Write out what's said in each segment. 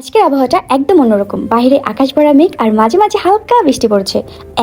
আজকের আবহাওয়াটা একদম অন্যরকম। বাইরে আকাশ ভরা মেঘ আর মাঝে মাঝে হালকা বৃষ্টি পড়ছে।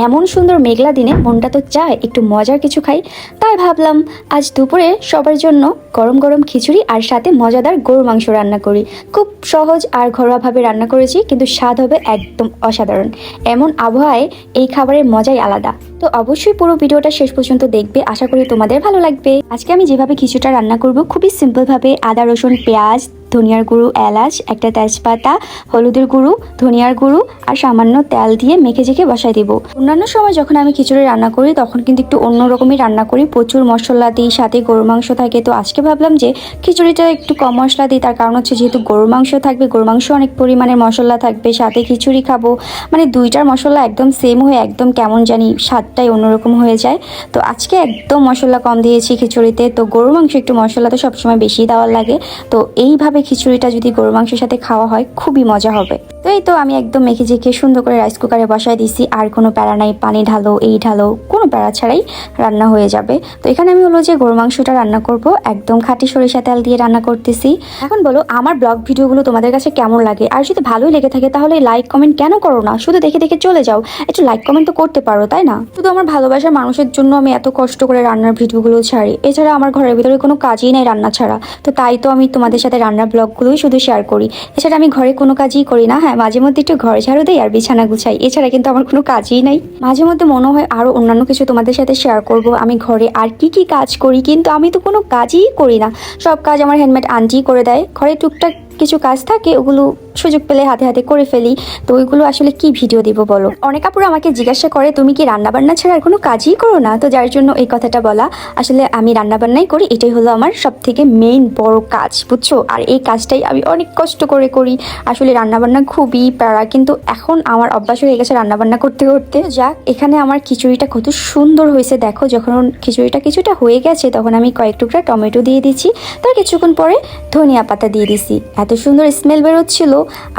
এমন সুন্দর মেঘলা দিনে মনটা তো চায় একটু মজার কিছু খাই। তাই ভাবলাম আজ দুপুরে সবার জন্য গরম গরম খিচুড়ি আর সাথে মজাদার গরুর মাংস রান্না করি। খুব সহজ আর ঘরোয়াভাবে রান্না করেছি, কিন্তু স্বাদ হবে একদম অসাধারণ। এমন আবহাওয়ায় এই খাবারের মজাই আলাদা। তো অবশ্যই পুরো ভিডিওটা শেষ পর্যন্ত দেখবে, আশা করি তোমাদের ভালো লাগবে। আজকে আমি যেভাবে খিচুড়িটা রান্না করব খুবই সিম্পলভাবে, আদা রসুন পেঁয়াজ, ধনিয়ার গুঁড়ো, এলাচ, একটা তেজপাতা, হলুদের গুঁড়ো, ধনিয়ার গুঁড়ো আর সামান্য তেল দিয়ে মেখে ঝেঁকে বসাই দিব। অন্যান্য সময় যখন আমি খিচুড়ি রান্না করি তখন কিন্তু একটু অন্য রকমই রান্না করি, প্রচুর মশলা দিই, সাথে গরুর মাংস থাকে। তো আজকে ভাবলাম যে খিচুড়িটা একটু কম মশলা দিই, তার কারণ হচ্ছে যেহেতু গরুর মাংস থাকবে, গরুর মাংস অনেক পরিমাণের মশলা থাকবে, সাথে খিচুড়ি খাবো, মানে দুইটার মশলা একদম সেম হয়ে একদম কেমন জানি স্বাদটাই অন্যরকম হয়ে যায়। তো আজকে একদম মশলা কম দিয়েছি খিচুড়িতে। তো গরুর মাংস একটু মশলা তো সবসময় বেশি দেওয়ার লাগে, তো এইভাবে খিচুড়িটা যদি গরুর মাংসের সাথে খাওয়া হয় খুবই মজা হবে। তো এই তো আমি একদম মেখে ঝেঁকে সুন্দর করে রাইস কুকারে বসায় দিছি, আর কোনো প্যারা নাই, পানি ঢালো এই ঢালো কোনো প্যারা ছাড়াই রান্না হয়ে যাবে। তো এখানে আমি হলো যে গরুর মাংসটা রান্না করব, একদম খাঁটি সরিষা তেল দিয়ে রান্না করতেছি। এখন বলো আমার ব্লগ ভিডিওগুলো তোমাদের কাছে কেমন লাগে, আর যদি ভালোই লেগে থাকে তাহলে লাইক কমেন্ট কেন করো না, শুধু দেখে দেখে চলে যাও, একটু লাইক কমেন্ট তো করতে পারো তাই না? শুধু আমার ভালোবাসার মানুষের জন্য আমি এত কষ্ট করে রান্নার ভিডিওগুলো ছাড়ি, এছাড়া আমার ঘরের ভিতরে কোনো কাজই নাই রান্না ছাড়া। তো তাই তো আমি তোমাদের সাথে রান্নার ব্লগগুলোই শুধু শেয়ার করি, এছাড়া আমি ঘরে কোনো কাজই করি না। হ্যাঁ, মাঝে মধ্যে একটু ঘর ঝাড়ু দেই আর বিছানা গুছাই, এছাড়া কিন্তু আমার কোনো কাজই নাই। মাঝে মধ্যে মনে হয় আরো অন্যান্য কিছু তোমাদের সাথে শেয়ার করব, আমি ঘরে আর কি কি কাজ করি, কিন্তু আমি তো কোনো কাজই করি না। সব কাজ আমার হ্যান্ডমেড আন্টি করে দেয়। ঘরে টুকটাক কিছু কাজ থাকে, ওগুলো সুযোগ পেলে হাতে হাতে করে ফেলি। তো ওইগুলো আসলে কি ভিডিও দিব বলো? অনেক আপুরা আমাকে জিজ্ঞাসা করে তুমি কি রান্নাবান্না ছাড়া আর কোনো কাজই করো না? তো যার জন্য এই কথাটা বলা। আসলে আমি রান্নাবান্নাই করি, এটাই হলো আমার সব থেকে মেইন বড় কাজ, বুঝছো? আর এই কাজটাই আমি অনেক কষ্ট করে করি। আসলে রান্নাবান্না খুবই প্যারা, কিন্তু এখন আমার অভ্যাস হয়ে গেছে রান্নাবান্না করতে করতে। যাক, এখানে আমার খিচুড়িটা কত সুন্দর হয়েছে দেখো। যখন খিচুড়িটা কিছুটা হয়ে গেছে তখন আমি কয়েক টুকরা টমেটো দিয়ে দিচ্ছি, তার কিছুক্ষণ পরে ধনিয়া পাতা দিয়ে দিছি। এত সুন্দর স্মেল বেরোচ্ছিল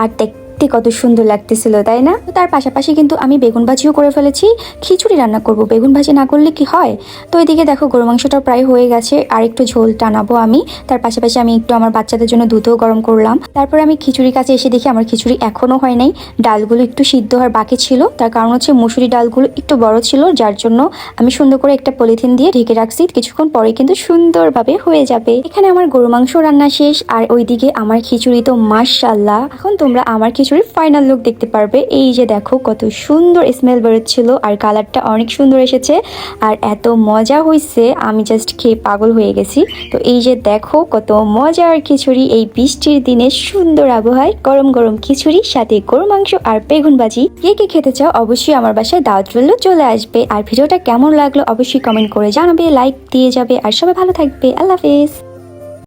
আর দেখতে কত সুন্দর লাগতেছিল, তাই না? তো তার পাশাপাশি কিন্তু আমি বেগুন ভাজিও করে ফেলেছি। খিচুড়ি রান্না করব, বেগুন ভাজি না করলে কি হয়? তো এদিকে দেখো গরু মাংসটা প্রায় হয়ে গেছে, আর একটু ঝোল টানাবো আমি। তার পাশাপাশি আমি একটু আমার বাচ্চাদের জন্য দুধও গরম করলাম। তারপরে আমি খিচুড়ির কাছে এসে দেখি আমার খিচুড়ি এখনো হয় নাই, ডালগুলো একটু সিদ্ধ হওয়ার বাকি ছিল। তার কারণ হচ্ছে মুসুরি ডালগুলো একটু বড় ছিল, যার জন্য আমি সুন্দর করে একটা পলিথিন দিয়ে ঢেকে রাখছি। কিছুক্ষণ পরে কিন্তু সুন্দরভাবে হয়ে যাবে। এখানে আমার গরু মাংস রান্না শেষ, আর ওইদিকে আমার খিচুড়ি তো মাশাআল্লাহ। এখন তোমরা আমার খিচুড়ির ফাইনাল লুক দেখতে পারবে। এই যে দেখো কত সুন্দর স্মেল বেরোচ্ছিল, আর কালারটা অনেক সুন্দর এসেছে, আর এত মজা হয়েছে আমি জাস্ট খেয়ে পাগল হয়ে গেছি। তো এই যে দেখো কত মজার খিচুড়ি, এই বৃষ্টির দিনে সুন্দর আবহাওয়ায় গরম গরম খিচুড়ি সাথে গরু মাংস আর বেগুন ভাজি। কে কে খেতে চাও অবশ্যই আমার বাসায় দাওয়াত রইল, চলে আসবে। আর ভিডিওটা কেমন লাগলো অবশ্যই কমেন্ট করে জানাবে, লাইক দিয়ে যাবে, আর সবাই ভালো থাকবে। আল্লাহ হাফেজ।